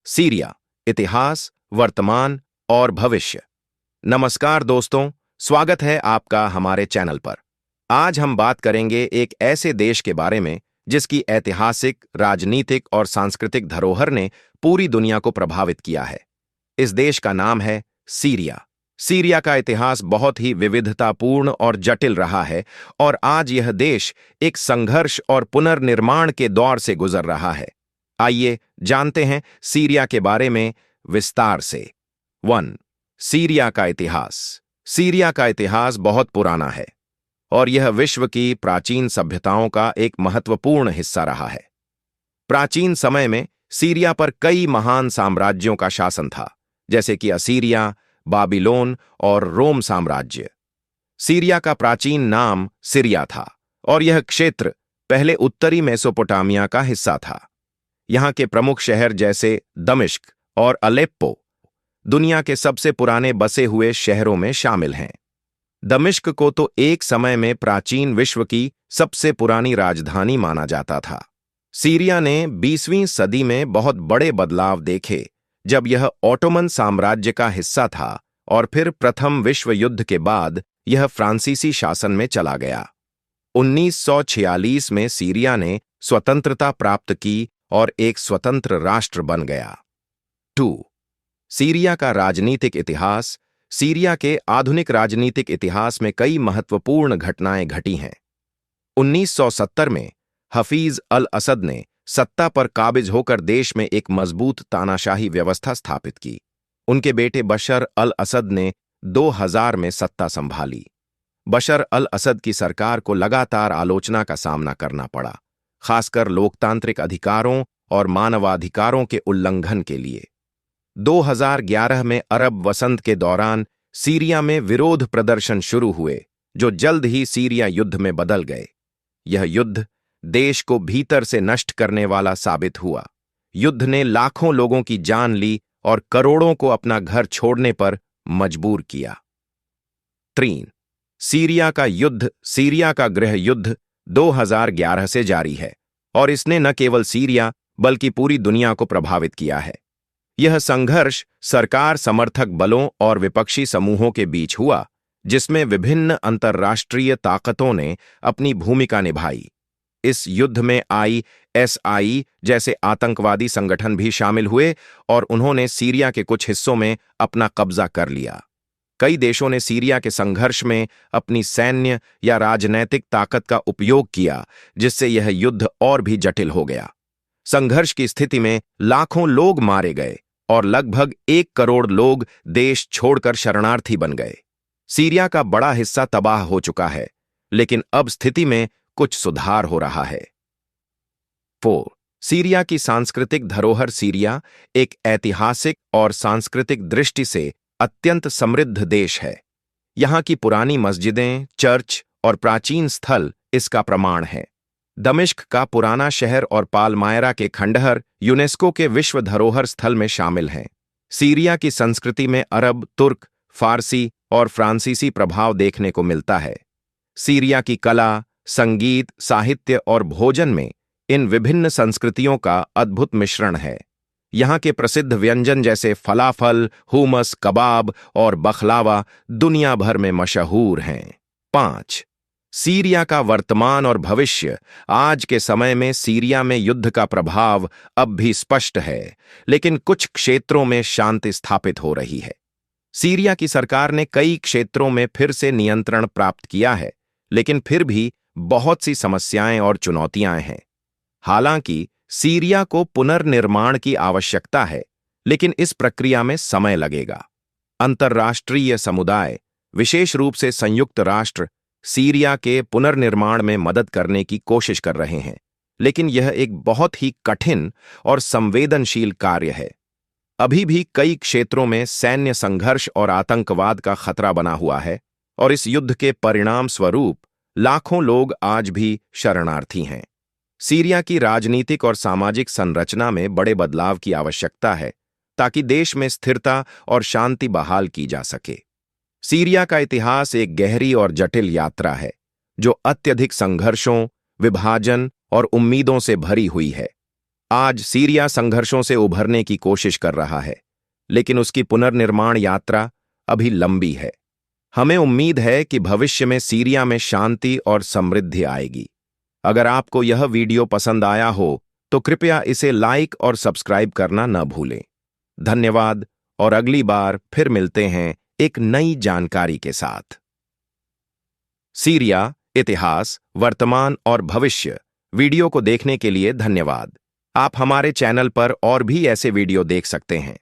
Syria, इतिहास, वर्तमान और भविष्य। नमस्कार दोस्तों, स्वागत है आपका हमारे चैनल पर। आज हम बात करेंगे एक ऐसे देश के बारे में जिसकी ऐतिहासिक, राजनीतिक और सांस्कृतिक धरोहर ने पूरी दुनिया को प्रभावित किया है। इस देश का नाम है सीरिया। सीरिया का इतिहास बहुत ही विविधतापूर्ण और जटिल रहा है और आज यह देश एक संघर्ष और पुनर्निर्माण के दौर से गुजर रहा है। आइए जानते हैं सीरिया के बारे में विस्तार से। 1. सीरिया का इतिहास। सीरिया का इतिहास बहुत पुराना है और यह विश्व की प्राचीन सभ्यताओं का एक महत्वपूर्ण हिस्सा रहा है। प्राचीन समय में सीरिया पर कई महान साम्राज्यों का शासन था, जैसे कि असीरिया, बाबिलोन और रोम साम्राज्य। सीरिया का प्राचीन नाम सीरिया था और यह क्षेत्र पहले उत्तरी मेसोपोटामिया का हिस्सा था। यहाँ के प्रमुख शहर जैसे दमिश्क और अलेप्पो दुनिया के सबसे पुराने बसे हुए शहरों में शामिल हैं। दमिश्क को तो एक समय में प्राचीन विश्व की सबसे पुरानी राजधानी माना जाता था। सीरिया ने 20वीं सदी में बहुत बड़े बदलाव देखे जब यह ओटोमन साम्राज्य का हिस्सा था और फिर प्रथम विश्व युद्ध के बाद यह फ्रांसीसी शासन में चला गया। 1946 में सीरिया ने स्वतंत्रता प्राप्त की और एक स्वतंत्र राष्ट्र बन गया। 2. सीरिया का राजनीतिक इतिहास। सीरिया के आधुनिक राजनीतिक इतिहास में कई महत्वपूर्ण घटनाएं घटी हैं। 1970 में हफीज अल असद ने सत्ता पर काबिज होकर देश में एक मजबूत तानाशाही व्यवस्था स्थापित की। उनके बेटे बशर अल असद ने 2000 में सत्ता संभाली। बशर अल असद की सरकार को लगातार आलोचना का सामना करना पड़ा, खासकर लोकतांत्रिक अधिकारों और मानवाधिकारों के उल्लंघन के लिए। 2011 में अरब वसंत के दौरान सीरिया में विरोध प्रदर्शन शुरू हुए, जो जल्द ही सीरिया युद्ध में बदल गए। यह युद्ध देश को भीतर से नष्ट करने वाला साबित हुआ। युद्ध ने लाखों लोगों की जान ली और करोड़ों को अपना घर छोड़ने पर मजबूर किया। 3. सीरिया का युद्ध। सीरिया का गृह युद्ध 2011 से जारी है और इसने न केवल सीरिया बल्कि पूरी दुनिया को प्रभावित किया है। यह संघर्ष सरकार समर्थक बलों और विपक्षी समूहों के बीच हुआ, जिसमें विभिन्न अंतर्राष्ट्रीय ताकतों ने अपनी भूमिका निभाई। इस युद्ध में ISI जैसे आतंकवादी संगठन भी शामिल हुए और उन्होंने सीरिया के कुछ हिस्सों में अपना कब्जा कर लिया। कई देशों ने सीरिया के संघर्ष में अपनी सैन्य या राजनैतिक ताकत का उपयोग किया, जिससे यह युद्ध और भी जटिल हो गया। संघर्ष की स्थिति में लाखों लोग मारे गए और लगभग 1 करोड़ लोग देश छोड़कर शरणार्थी बन गए। सीरिया का बड़ा हिस्सा तबाह हो चुका है, लेकिन अब स्थिति में कुछ सुधार हो रहा है। 4. सीरिया की सांस्कृतिक धरोहर। सीरिया एक ऐतिहासिक और सांस्कृतिक दृष्टि से अत्यंत समृद्ध देश है। यहाँ की पुरानी मस्जिदें, चर्च और प्राचीन स्थल इसका प्रमाण हैं। दमिश्क का पुराना शहर और पालमायरा के खंडहर यूनेस्को के विश्व धरोहर स्थल में शामिल हैं। सीरिया की संस्कृति में अरब, तुर्क, फारसी और फ्रांसीसी प्रभाव देखने को मिलता है। सीरिया की कला, संगीत, साहित्य और भोजन में इन विभिन्न संस्कृतियों का अद्भुत मिश्रण है। यहाँ के प्रसिद्ध व्यंजन जैसे फलाफल, हुमस, कबाब और बखलावा दुनिया भर में मशहूर हैं। 5. सीरिया का वर्तमान और भविष्य। आज के समय में सीरिया में युद्ध का प्रभाव अब भी स्पष्ट है, लेकिन कुछ क्षेत्रों में शांति स्थापित हो रही है। सीरिया की सरकार ने कई क्षेत्रों में फिर से नियंत्रण प्राप्त किया है, लेकिन फिर भी बहुत सी समस्याएं और चुनौतियां हैं। हालांकि सीरिया को पुनर्निर्माण की आवश्यकता है, लेकिन इस प्रक्रिया में समय लगेगा। अंतर्राष्ट्रीय समुदाय, विशेष रूप से संयुक्त राष्ट्र, सीरिया के पुनर्निर्माण में मदद करने की कोशिश कर रहे हैं, लेकिन यह एक बहुत ही कठिन और संवेदनशील कार्य है। अभी भी कई क्षेत्रों में सैन्य संघर्ष और आतंकवाद का खतरा बना हुआ है और इस युद्ध के परिणाम स्वरूप लाखों लोग आज भी शरणार्थी हैं। सीरिया की राजनीतिक और सामाजिक संरचना में बड़े बदलाव की आवश्यकता है ताकि देश में स्थिरता और शांति बहाल की जा सके। सीरिया का इतिहास एक गहरी और जटिल यात्रा है, जो अत्यधिक संघर्षों, विभाजन और उम्मीदों से भरी हुई है। आज सीरिया संघर्षों से उभरने की कोशिश कर रहा है, लेकिन उसकी पुनर्निर्माण यात्रा अभी लंबी है। हमें उम्मीद है कि भविष्य में सीरिया में शांति और समृद्धि आएगी। अगर आपको यह वीडियो पसंद आया हो, तो कृपया इसे लाइक और सब्सक्राइब करना न भूलें। धन्यवाद और अगली बार फिर मिलते हैं एक नई जानकारी के साथ। सीरिया, इतिहास, वर्तमान और भविष्य वीडियो को देखने के लिए धन्यवाद। आप हमारे चैनल पर और भी ऐसे वीडियो देख सकते हैं।